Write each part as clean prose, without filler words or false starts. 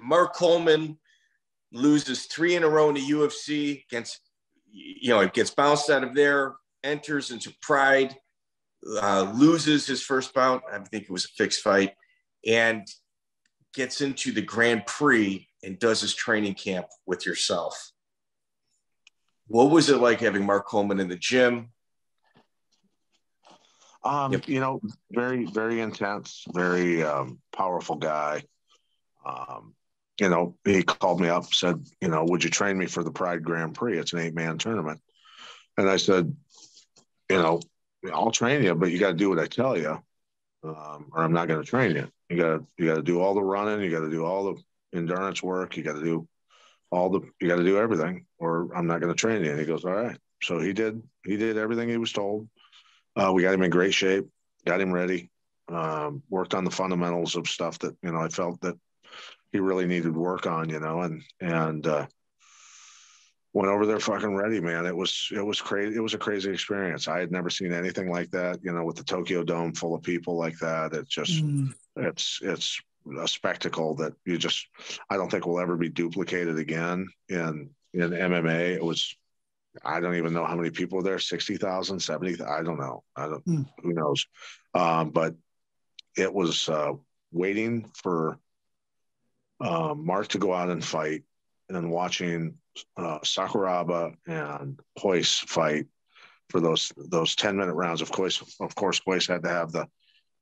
Mark Coleman loses 3 in a row in the UFC, gets bounced out of there, enters into Pride, loses his first bout. I think it was a fixed fight, and gets into the Grand Prix and does his training camp with yourself. What was it like having Mark Coleman in the gym? Very, very intense, very powerful guy. He called me up, said, would you train me for the Pride Grand Prix? It's an 8-man tournament. And I said, I'll train you, but you got to do what I tell you, or I'm not going to train you. You got to do all the running. You got to do all the endurance work. You got to do everything, or I'm not going to train you. And he goes, all right. So he did everything he was told. We got him in great shape, got him ready, worked on the fundamentals of stuff that, I felt that he really needed work on, and went over there fucking ready, man. It was crazy. It was a crazy experience. I had never seen anything like that, with the Tokyo Dome full of people like that. It's just, it's a spectacle that I don't think will ever be duplicated again in MMA. It was, I don't even know how many people were there, 60,000, 70,000. I don't know. Who knows? But it was waiting for Mark to go out and fight, and watching Sakuraba and Hoist fight for those 10-minute rounds. Of course, Hoist had to have the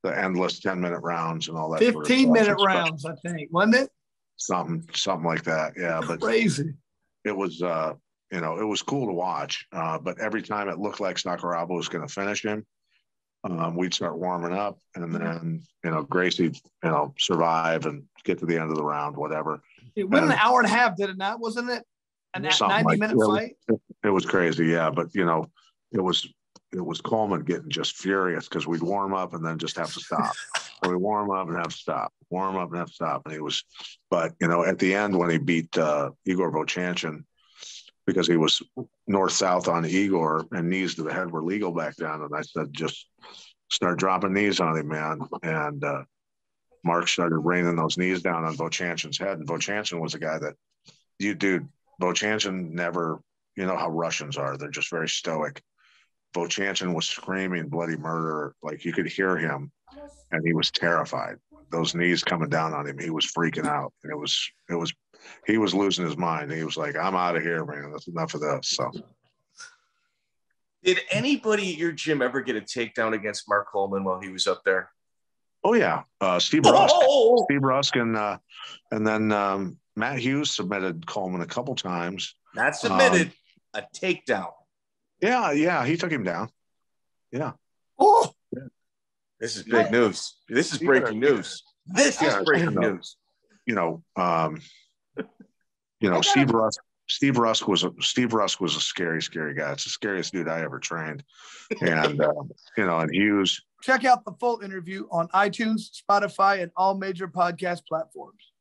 endless 10-minute rounds and all that. 15-minute rounds, I think, wasn't it? Something like that. Yeah, but crazy. It was it was cool to watch. But every time it looked like Sakuraba was going to finish him, we'd start warming up, and then Gracie survive and get to the end of the round, whatever. It went an hour and a half, did it not? Wasn't it a 90-minute fight? It was crazy, yeah. But it was Coleman getting just furious because we'd warm up and then just have to stop. Or we warm up and have to stop. Warm up and have to stop. And he was, but at the end when he beat Igor Vovchanchyn, because he was north-south on Igor, and knees to the head were legal back then. And I said, just start dropping knees on him, man. And Mark started raining those knees down on Vovchanchyn's head. And Vovchanchyn was a guy that, Vovchanchyn never, how Russians are. They're just very stoic. Vovchanchyn was screaming bloody murder. Like you could hear him, and he was terrified. Those knees coming down on him, he was freaking out. And he was losing his mind. He was like, I'm out of here, man. That's enough of this. So, did anybody at your gym ever get a takedown against Mark Coleman while he was up there? Oh yeah, Steve Rusk, and then Matt Hughes submitted Coleman a couple times. Not submitted, a takedown. Yeah, he took him down. Yeah. Oh, this is big news. This is breaking news. This is breaking news. Steve Rusk was a scary guy. It's the scariest dude I ever trained. And and Hughes. Check out the full interview on iTunes, Spotify, and all major podcast platforms.